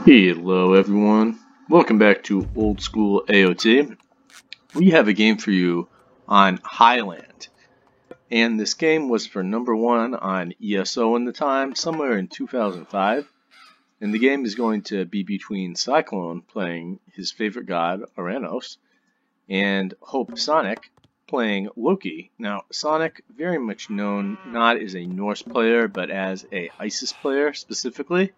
Hello everyone, welcome back to Old School AOT. We have a game for you on Highland, and this game was for #1 on ESO in the time, somewhere in 2005, and the game is going to be between Cyclone playing his favorite god, Aranos, and Hope Sonic playing Loki. Now, Sonic, very much known not as a Norse player, but as a Isis player specifically,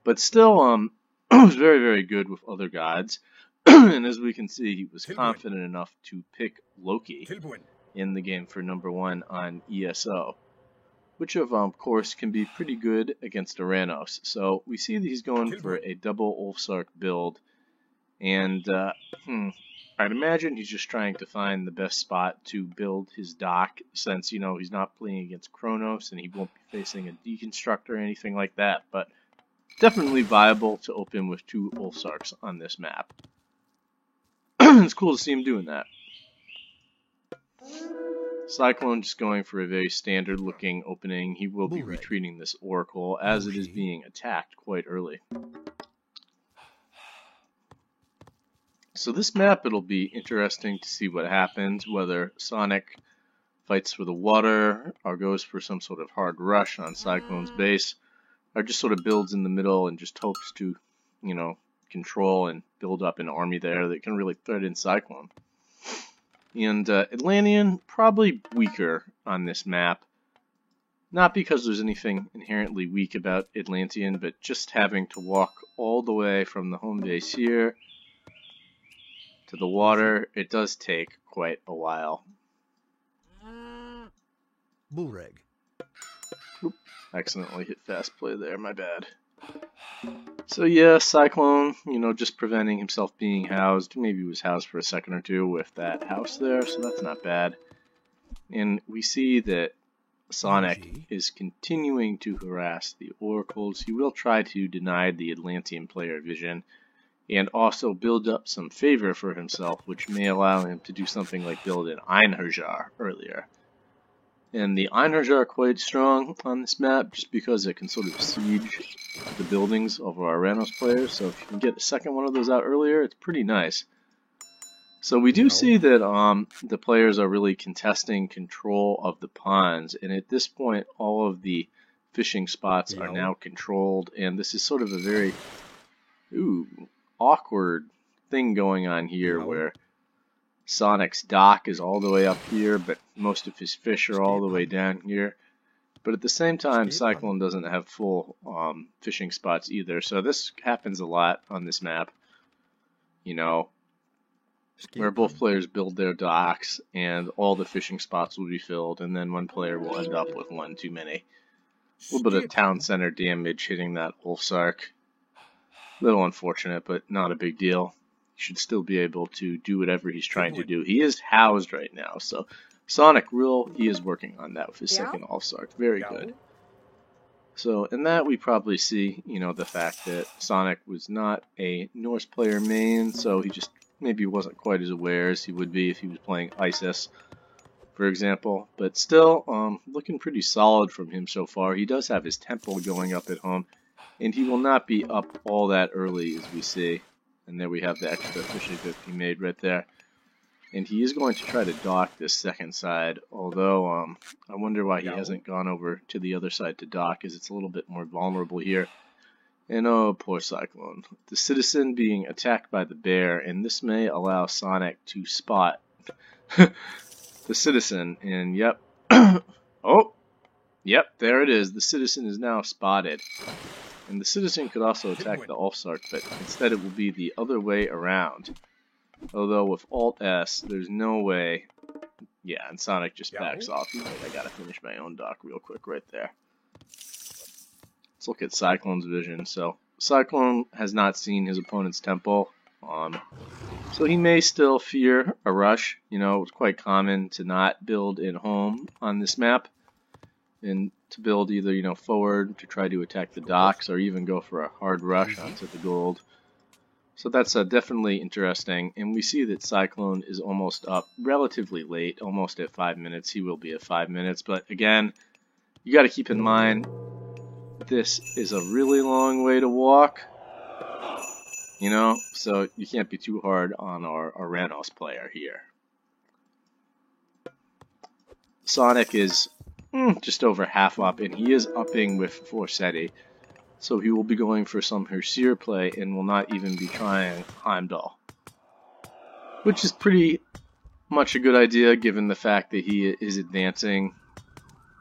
but still, was very, very good with other gods. And as we can see, he was confident enough to pick Loki in the game for #1 on ESO, which of course can be pretty good against Aranos. So we see that he's going for a double Ulfsark build, and I'd imagine he's just trying to find the best spot to build his dock, since, you know, he's not playing against Kronos and he won't be facing a deconstructor or anything like that, but definitely viable to open with 2 Ulfsarks on this map. It's cool to see him doing that. Cyclone just going for a very standard looking opening. He will be retreating this Oracle as it is being attacked quite early. So this map, it'll be interesting to see what happens, whether Sonic fights for the water or goes for some sort of hard rush on Cyclone's base, or just sort of builds in the middle and just hopes to, you know, control and build up an army there that can really threaten Cyclone. And Atlantean, probably weaker on this map. Not because there's anything inherently weak about Atlantean, but just having to walk all the way from the home base here to the water, it does take quite a while. Bullreg. Oop, accidentally hit fast play there, my bad. So yeah, Cyclone, you know, just preventing himself being housed. Maybe he was housed for a second or two with that house there, so that's not bad. And we see that Sonic is continuing to harass the Oracles. He will try to deny the Atlantean player vision and also build up some favor for himself, which may allow him to do something like build an Einherjar earlier. And the Einherjar are quite strong on this map, just because it can sort of siege the buildings of our Aranos players. So if you can get a second one of those out earlier, it's pretty nice. So we do see that the players are really contesting control of the ponds, and at this point all of the fishing spots are now controlled, and this is sort of a very awkward thing going on here where Sonic's dock is all the way up here, but most of his fish are all the way down here. But at the same time, Cyclone doesn't have full fishing spots either. So this happens a lot on this map, you know, where both players build their docks and all the fishing spots will be filled, and then one player will end up with one too many. A little bit of town center damage hitting that Ulfsark. Little unfortunate, but not a big deal. He should still be able to do whatever he's trying to do. He is housed right now, so Sonic he is working on that with his second Ulfsark. Very good. So in that we probably see, you know, the fact that Sonic was not a Norse player main, so he just maybe wasn't quite as aware as he would be if he was playing Isis, for example. But still, looking pretty solid from him so far. He does have his temple going up at home, and he will not be up all that early, as we see. And there we have the extra fishing that he made right there. And he is going to try to dock this second side, although I wonder why he hasn't gone over to the other side to dock, as it's a little bit more vulnerable here. And oh, poor Cyclone. The citizen being attacked by the bear, and this may allow Sonic to spot the citizen. And yep, oh, yep, there it is. The citizen is now spotted. And the citizen could also attack the Ulfsark, but instead it will be the other way around. Although with Alt-S, there's no way. Yeah, and Sonic just backs off. He's like, I gotta finish my own dock real quick right there. Let's look at Cyclone's vision. So Cyclone has not seen his opponent's temple. So he may still fear a rush. You know, it's quite common to not build in home on this map, and to build either, you know, forward to try to attack the docks, or even go for a hard rush onto the gold. So that's definitely interesting, and we see that Cyclone is almost up relatively late, almost at 5 minutes. He will be at 5 minutes, but again, you got to keep in mind, this is a really long way to walk, You know, so you can't be too hard on our Aranos player here. Sonic is just over half up, and he is upping with Forseti. So he will be going for some Herseer play and will not even be trying Heimdall. Which is pretty much a good idea given the fact that he is advancing,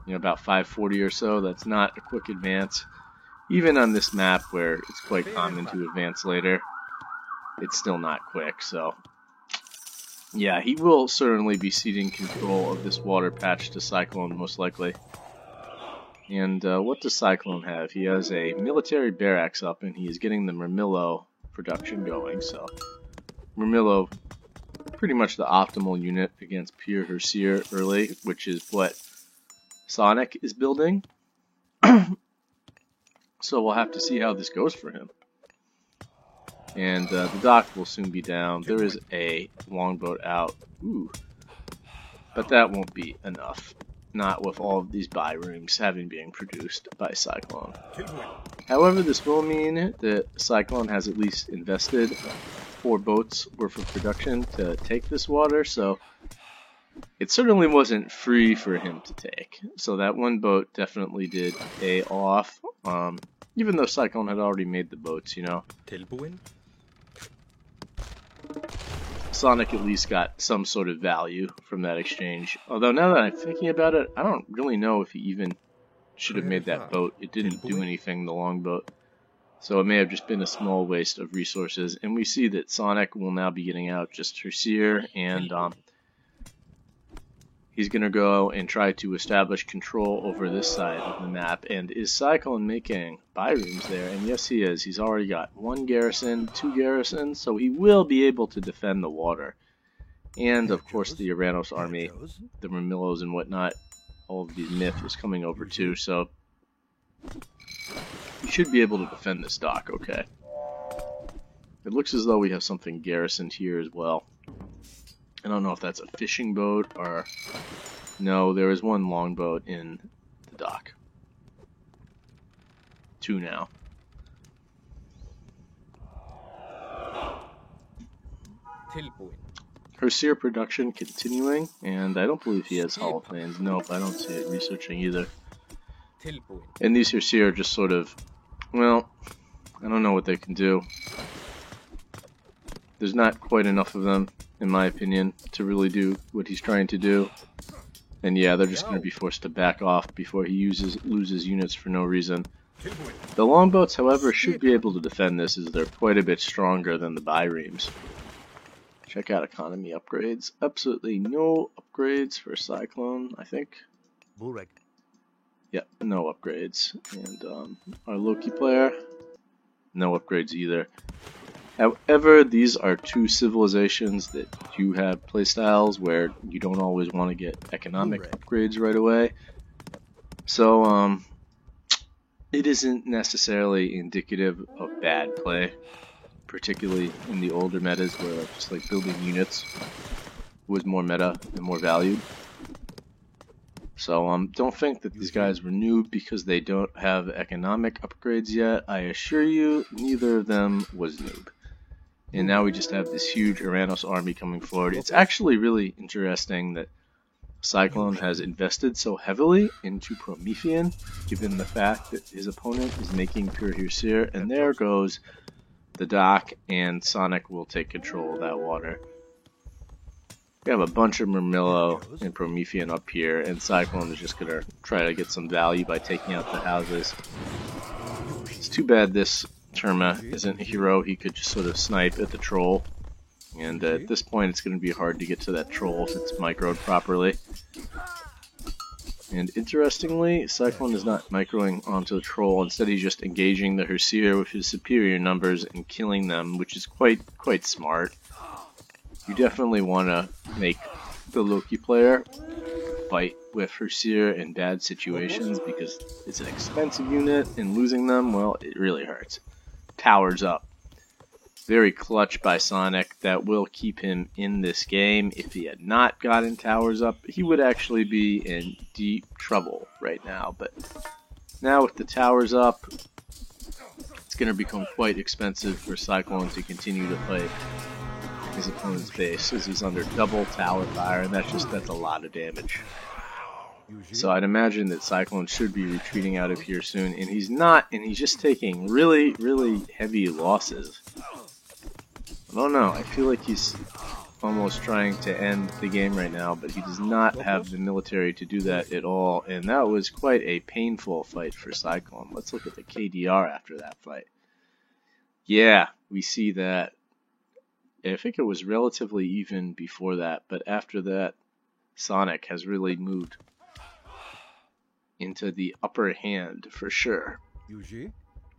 you know, about 540 or so. That's not a quick advance. Even on this map where it's quite common to advance later, it's still not quick. So yeah, he will certainly be ceding control of this water patch to Cyclone most likely. And what does Cyclone have? He has a military barracks up, and he is getting the Murmillo production going. So Murmillo, pretty much the optimal unit against pure Herseer early, which is what Sonic is building. So we'll have to see how this goes for him. And the dock will soon be down. There is a longboat out. Ooh. But that won't be enough. Not with all of these buy rooms having been produced by Cyclone. However, this will mean that Cyclone has at least invested 4 boats worth of production to take this water, so it certainly wasn't free for him to take. So that one boat definitely did pay off, even though Cyclone had already made the boats, you know. Sonic at least got some sort of value from that exchange. Although now that I'm thinking about it, I don't really know if he even should have made that boat. It didn't do anything, the longboat. So it may have just been a small waste of resources. And we see that Sonic will now be getting out just Herseer, and he's going to go and try to establish control over this side of the map. And is Cyclone making buy rooms there? And yes, he is. He's already got 1 garrison, 2 garrisons, so he will be able to defend the water. And, of course, the Aranos army, the Murmillos and whatnot, all of these myths is coming over too, so he should be able to defend this dock, okay. It looks as though we have something garrisoned here as well. I don't know if that's a fishing boat or... No, there is 1 longboat in the dock. 2 now. Herseer production continuing, and I don't believe he has Hall of Fames. Nope, I don't see it researching either. And these Herseer are just sort of... Well, I don't know what they can do. There's not quite enough of them, in my opinion, to really do what he's trying to do. And yeah, they're just going to be forced to back off before he loses units for no reason. The longboats, however, should be able to defend this, as they're quite a bit stronger than the biremes. Check out economy upgrades. Absolutely no upgrades for Cyclone, I think. Yep, no upgrades. And our Loki player, no upgrades either. However, these are 2 civilizations that do have playstyles where you don't always want to get economic upgrades right away. So, it isn't necessarily indicative of bad play, particularly in the older metas where just like building units was more meta and more valued. So, don't think that these guys were noob because they don't have economic upgrades yet. I assure you, neither of them was noob. And now we just have this huge Aranos army coming forward. It's actually really interesting that Cyclone has invested so heavily into Promethean, given the fact that his opponent is making pure Herseer. And there goes the dock, and Sonic will take control of that water. We have a bunch of Murmillo and Promethean up here, and Cyclone is just going to try to get some value by taking out the houses. It's too bad this Terma isn't a hero. He could just sort of snipe at the troll, and at this point it's going to be hard to get to that troll if it's microed properly. And interestingly, Cyclone is not microing onto the troll. Instead, he's just engaging the Herseer with his superior numbers and killing them, which is quite smart. You definitely want to make the Loki player fight with Herseer in bad situations because it's an expensive unit, and losing them, well, it really hurts. Towers up. Very clutch by Sonic. That will keep him in this game. If he had not gotten towers up, he would actually be in deep trouble right now. But now with the towers up, it's going to become quite expensive for Cyclone to continue to fight his opponent's base, as he's under double tower fire, and that's a lot of damage. So I'd imagine that Cyclone should be retreating out of here soon, and he's not, and he's just taking really, really heavy losses. I don't know, I feel like he's almost trying to end the game right now, but he does not have the military to do that at all, and that was quite a painful fight for Cyclone. Let's look at the KDR after that fight. Yeah, we see that. I think it was relatively even before that, but after that, Sonic has really moved into the upper hand for sure.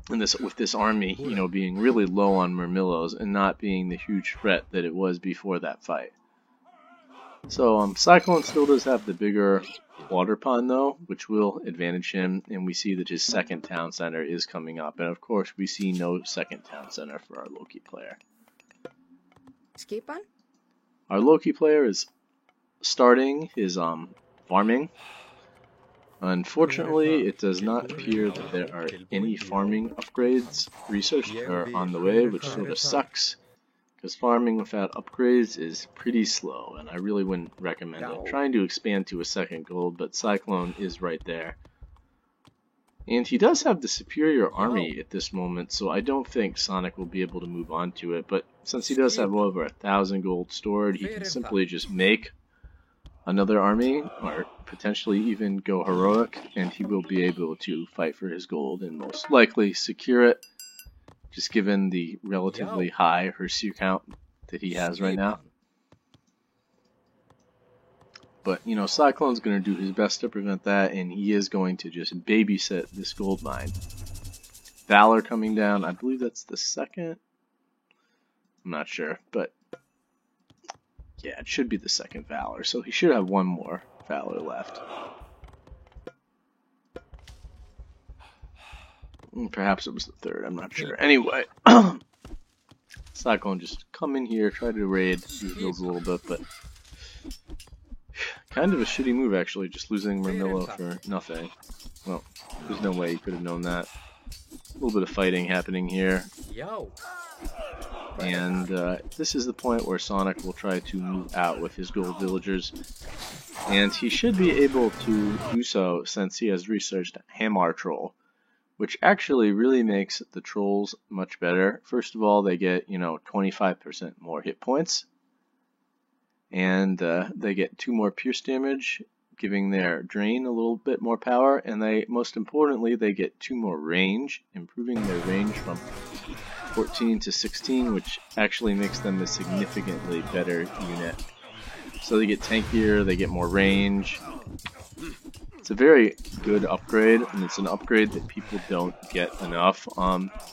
And with this army, you know, being really low on Murmillos and not being the huge threat that it was before that fight. So Cyclone still does have the bigger water pond though, which will advantage him, and we see that his second town center is coming up, and of course we see no second town center for our Loki player. Our Loki player is starting his farming. Unfortunately, it does not appear that there are any farming upgrades researched or on the way, which sort of sucks, because farming without upgrades is pretty slow, and I really wouldn't recommend it. Trying to expand to a second gold, but Cyclone is right there. And he does have the superior army at this moment, so I don't think Sonic will be able to move on to it, but since he does have over 1,000 gold stored, he can simply just make another army, or potentially even go heroic, and he will be able to fight for his gold and most likely secure it, just given the relatively high Hersu count that he has right now. But, you know, Cyclone's going to do his best to prevent that, and he is going to just babysit this gold mine. Valor coming down, I believe that's the second? I'm not sure, but yeah, it should be the second Valor, so he should have one more Valor left. Perhaps it was the third, I'm not sure. Anyway, Cyclone just come in here, try to raid these builds a little bit, but kind of a shitty move actually, just losing Murmillo for nothing. Well, there's no way you could have known that. A little bit of fighting happening here. And this is the point where Sonic will try to move out with his gold villagers, and he should be able to do so since he has researched Hamar Troll, which actually really makes the trolls much better. First of all, they get, you know, 25% more hit points, and they get 2 more pierce damage, giving their drain a little bit more power, and most importantly, they get 2 more range, improving their range from 14 to 16, which actually makes them a significantly better unit. So they get tankier, they get more range. It's a very good upgrade, and it's an upgrade that people don't get enough.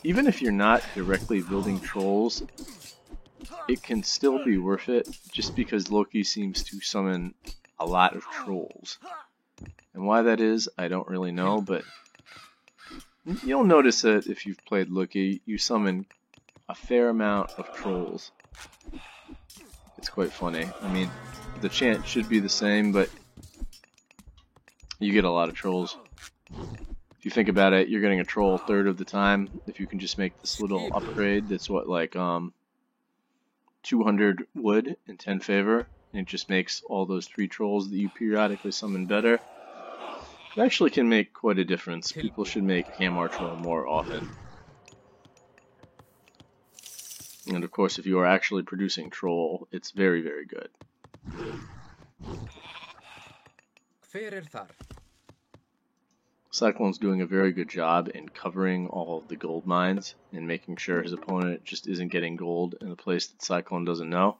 Even if you're not directly building trolls, it can still be worth it, just because Loki seems to summon a lot of trolls. And why that is, I don't really know, but you'll notice that if you've played Loki, you summon a fair amount of trolls. It's quite funny. I mean, the chant should be the same, but you get a lot of trolls. If you think about it, you're getting a troll a third of the time. If you can just make this little upgrade that's what, like 200 wood and 10 favor, and it just makes all those 3 trolls that you periodically summon better. It actually can make quite a difference. People should make Hamar Troll more often. And of course, if you are actually producing troll, it's very, very good. Cyclone's doing a very good job in covering all of the gold mines and making sure his opponent just isn't getting gold in a place that Cyclone doesn't know.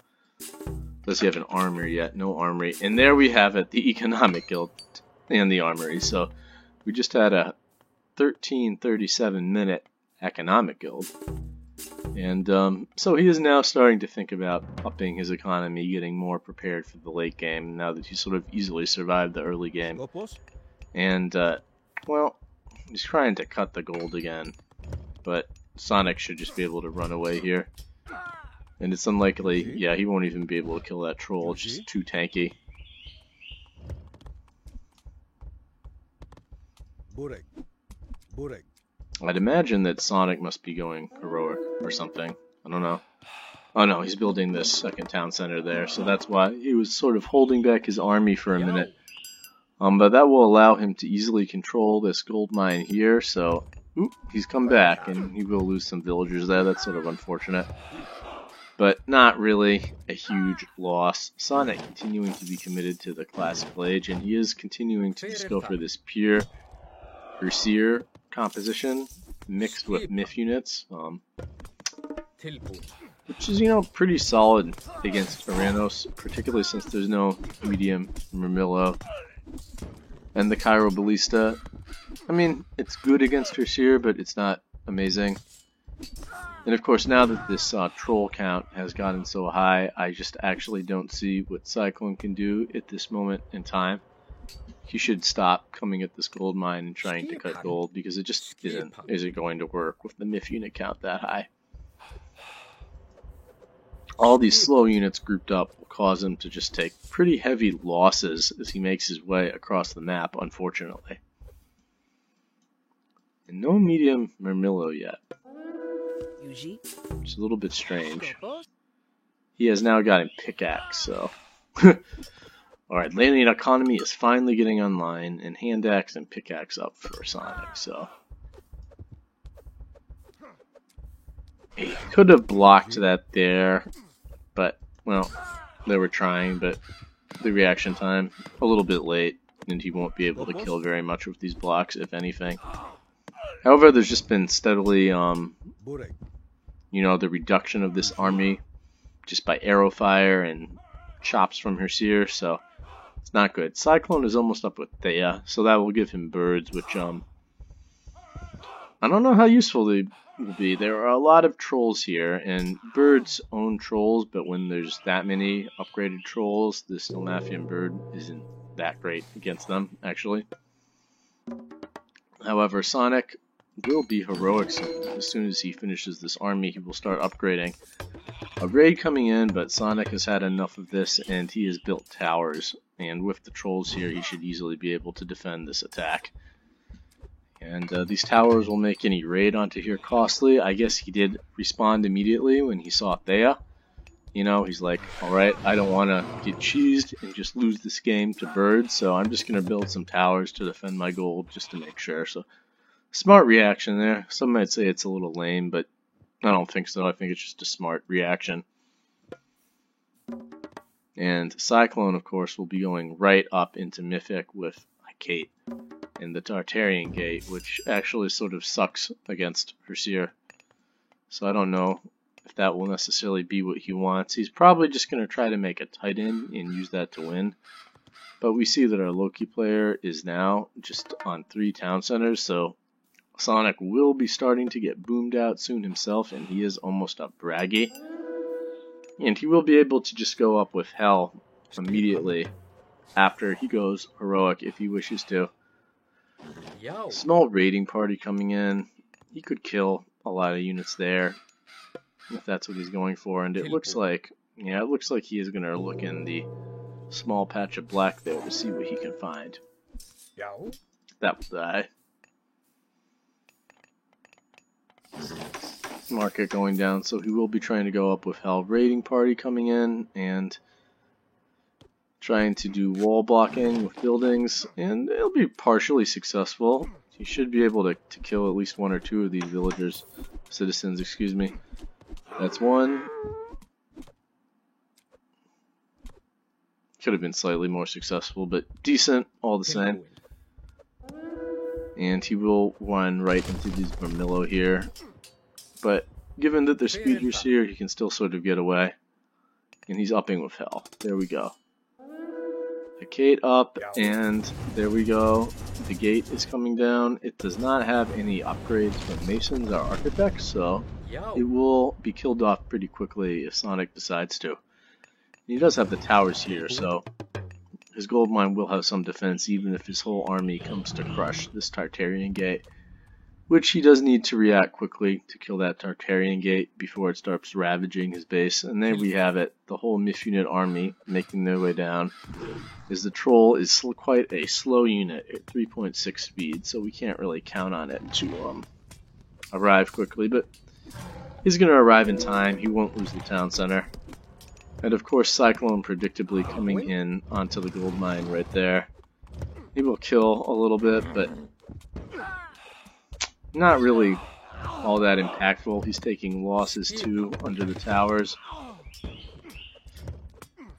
Does he have an armory yet? No armory. And there we have it, the Economic Guild and the armory. So we just had a 13:37-minute Economic Guild. And so he is now starting to think about upping his economy, getting more prepared for the late game now that he sort of easily survived the early game. And, well, he's trying to cut the gold again, but Sonic should just be able to run away here. And it's unlikely, yeah, he won't even be able to kill that troll, it's just too tanky. I'd imagine that Sonic must be going heroic or something. I don't know. Oh no, he's building this second town center there, so that's why he was sort of holding back his army for a minute. But that will allow him to easily control this gold mine here, so he's come back, and he will lose some villagers there. That's sort of unfortunate, but not really a huge loss. Sonic continuing to be committed to the classical age, and he is continuing to just go for this pure Berserker composition mixed with Myth units, which is, pretty solid against Aranos, particularly since there's no medium Murmillo. And the Cairo Ballista, I mean, it's good against Berserker, but it's not amazing. And of course, now that this troll count has gotten so high, I just actually don't see what Cyclone can do at this moment in time. He should stop coming at this gold mine and trying to cut gold, because it just isn't going to work with the Myth unit count that high. All these slow units grouped up will cause him to just take pretty heavy losses as he makes his way across the map, unfortunately. And no medium Murmillo yet. It's a little bit strange. He has now got a pickaxe, so... Alright, landing economy is finally getting online, and hand axe and pickaxe up for Sonic, so... He could have blocked that there, but, well, they were trying, but the reaction time, a little bit late, and he won't be able to kill very much with these blocks, if anything. However, there's just been steadily, the reduction of this army, just by arrow fire and chops from Berserker, so it's not good. Cyclone is almost up with Thea, so that will give him birds, which, I don't know how useful they will be. There are a lot of trolls here, and birds own trolls, but when there's that many upgraded trolls, this Stilmathian bird isn't that great against them, actually. However, Sonic will be heroic soon. As soon as he finishes this army, he will start upgrading. A raid coming in, but Sonic has had enough of this, and he has built towers. And with the trolls here, he should easily be able to defend this attack. And these towers will make any raid onto here costly. I guess he did respond immediately when he saw Thea. He's like, alright, I don't want to get cheesed and just lose this game to birds, so I'm just going to build some towers to defend my gold just to make sure. So, smart reaction there. Some might say it's a little lame, but I don't think so. I think it's just a smart reaction. And Cyclone, of course, will be going right up into Mythic with Kate and the Tartarian Gate, which actually sort of sucks against Berserker. So I don't know if that will necessarily be what he wants. He's probably just going to try to make a Titan and use that to win. But we see that our Loki player is now just on 3 town centers, so Sonic will be starting to get boomed out soon himself, and he is almost up Braggy. And he will be able to just go up with Hell immediately after he goes heroic if he wishes to. Small raiding party coming in. He could kill a lot of units there if that's what he's going for, and it looks like he is going to look in the small patch of black there to see what he can find. That will die. Market going down, so he will be trying to go up with Hell. Raiding party coming in and trying to do wall blocking with buildings, and it'll be partially successful. He should be able to kill at least 1 or 2 of these citizens, excuse me. That's one. Could have been slightly more successful, but decent all the same. And he will run right into these Murmillo here. But given that there's speeders here, he can still sort of get away. And he's upping with Hell. There we go. The Kate up, and there we go. The gate is coming down. It does not have any upgrades from Masons or Architects, so it will be killed off pretty quickly if Sonic decides to. And he does have the towers here, so his gold mine will have some defense even if his whole army comes to crush this Tartarian Gate. Which he does need to react quickly to kill that Tartarian Gate before it starts ravaging his base. And there we have it, the whole Myth unit army making their way down. As the Troll is quite a slow unit at 3.6 speed, so we can't really count on it to arrive quickly, but he's going to arrive in time. He won't lose the town center. And of course, Cyclone predictably coming in onto the gold mine right there. He will kill a little bit, but not really all that impactful. He's taking losses too under the towers.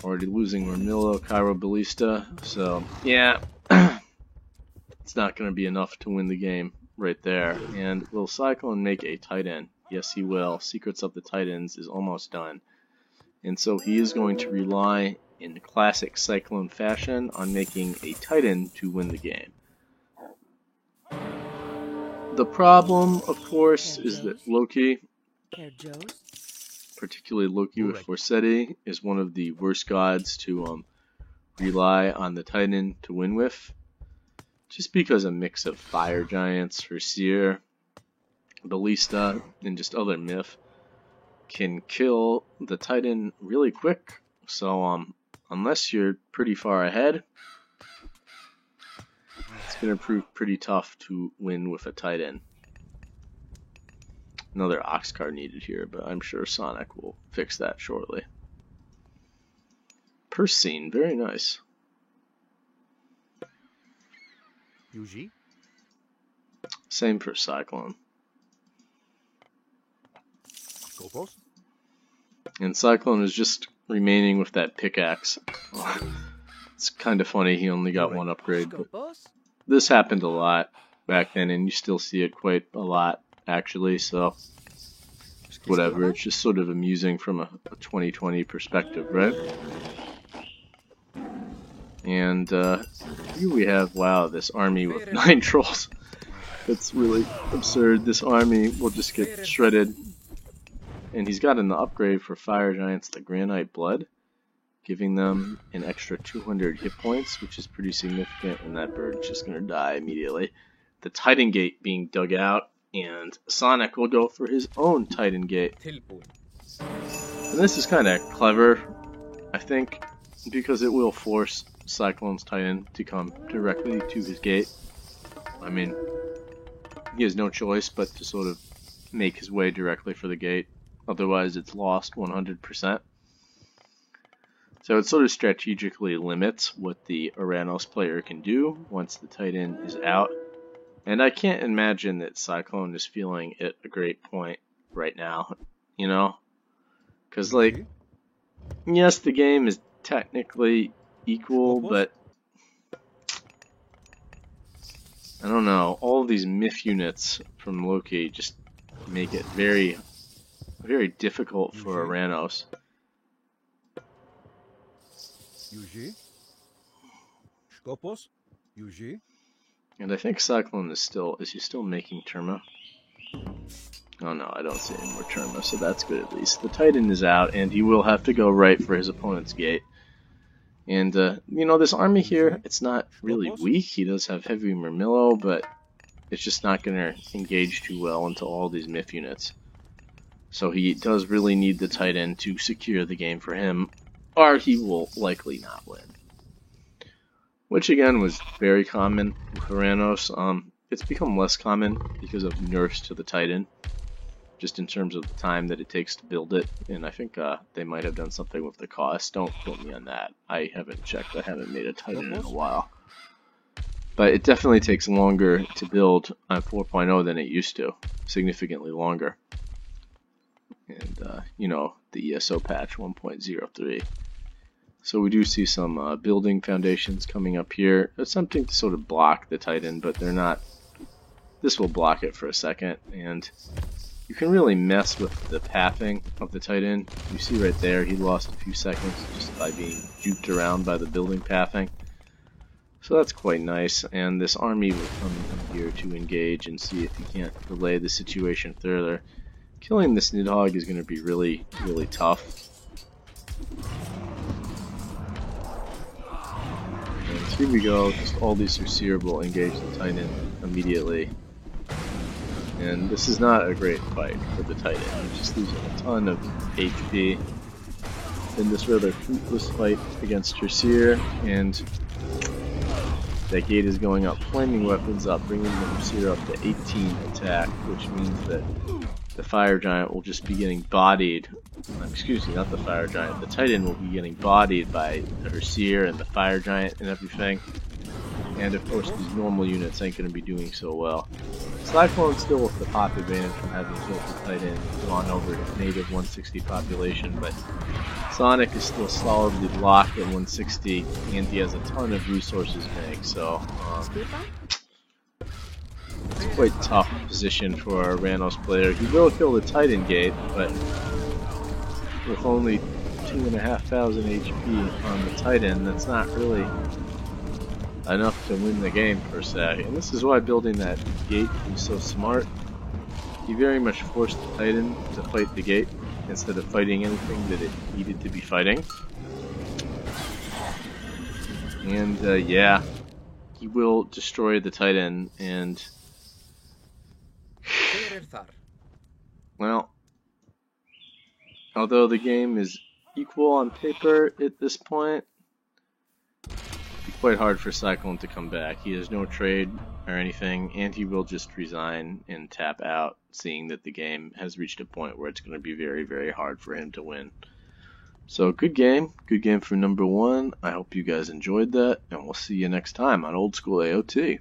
Already losing Ramillo, Cairo Ballista, so yeah, it's not going to be enough to win the game right there. And will Cyclone make a Titan? Yes, he will. Secrets of the Titans is almost done. And so he is going to rely, in classic Cyclone fashion, on making a Titan to win the game. The problem, of course, is that Loki, particularly Loki with Forseti, is one of the worst gods to rely on the Titan to win with. Just because a mix of fire giants, Herseer, Ballista, and just other myth can kill the Titan really quick. So unless you're pretty far ahead, it's going to prove pretty tough to win with a Titan. Another Ox card needed here, but I'm sure Sonic will fix that shortly. Purse scene, very nice. Yuji? Same for Cyclone. Skopos? And Cyclone is just remaining with that pickaxe. It's kind of funny he only got one upgrade, but this happened a lot back then, and you still see it quite a lot, actually, so whatever. It's just sort of amusing from a 2020 perspective, right? And here we have, wow, this army with 9 trolls. That's really absurd. This army will just get shredded. And he's gotten the upgrade for Fire Giants, the Granite Blood, giving them an extra 200 hit points, which is pretty significant, and that bird's just going to die immediately. The Titan Gate being dug out, and Sonic will go for his own Titan Gate. And this is kind of clever, I think, because it will force Cyclone's Titan to come directly to his gate. I mean, he has no choice but to sort of make his way directly for the gate. Otherwise, it's lost 100%. So it sort of strategically limits what the Aranos player can do once the Titan is out. And I can't imagine that Cyclone is feeling at a great point right now, you know? Because, like, yes, the game is technically equal, but I don't know. All of these myth units from Loki just make it very, very difficult for Aranos. Yuji? Skopos? Yuji? And I think Cyclone is he still making Terma? Oh no, I don't see any more Terma, so that's good at least. The Titan is out, and he will have to go right for his opponent's gate. And, you know, this army here, it's not really weak. He does have heavy Murmillo, but it's just not going to engage too well into all these myth units. So he does really need the Titan to secure the game for him, or he will likely not win. Which, again, was very common with Aranos. It's become less common because of nerfs to the Titan, just in terms of the time that it takes to build it, and I think they might have done something with the cost. Don't quote me on that. I haven't checked. I haven't made a Titan in a while. But it definitely takes longer to build on 4.0 than it used to. Significantly longer. And, you know, the ESO patch 1.03. So we do see some building foundations coming up here, attempting to sort of block the Titan, but they're not. This will block it for a second, and you can really mess with the pathing of the Titan. You see right there, he lost a few seconds just by being juked around by the building pathing. So that's quite nice, and this army will come in here to engage and see if he can't delay the situation further. Killing this Nidhogg is going to be really, really tough. And here we go, just all these Herseer will engage the Titan immediately. And this is not a great fight for the Titan. It's just losing a ton of HP in this rather fruitless fight against Herseer, and That gate is going up, flaming weapons up, bringing the Hussar up to 18 attack, which means that the Fire Giant will just be getting bodied. Excuse me, not the Fire Giant. The Titan will be getting bodied by the Hussar and the Fire Giant and everything. And of course, these normal units ain't going to be doing so well. Cyclone still with the pop advantage from having killed the Titan and gone over his native 160 population, but Sonic is still solidly locked at 160, and he has a ton of resources bank, so it's quite a tough position for a Ranos player. He will kill the Titan Gate, but with only 2,500 HP on the Titan, that's not really enough to win the game per se. And this is why building that gate was so smart. He very much forced the Titan to fight the gate instead of fighting anything that it needed to be fighting. And yeah, he will destroy the Titan, and well, although the game is equal on paper at this point, it'd be quite hard for Cyclone to come back. He has no trade or anything, and he will just resign and tap out, seeing that the game has reached a point where it's going to be very, very hard for him to win. So good game from number one. I hope you guys enjoyed that, and we'll see you next time on Old School AOT.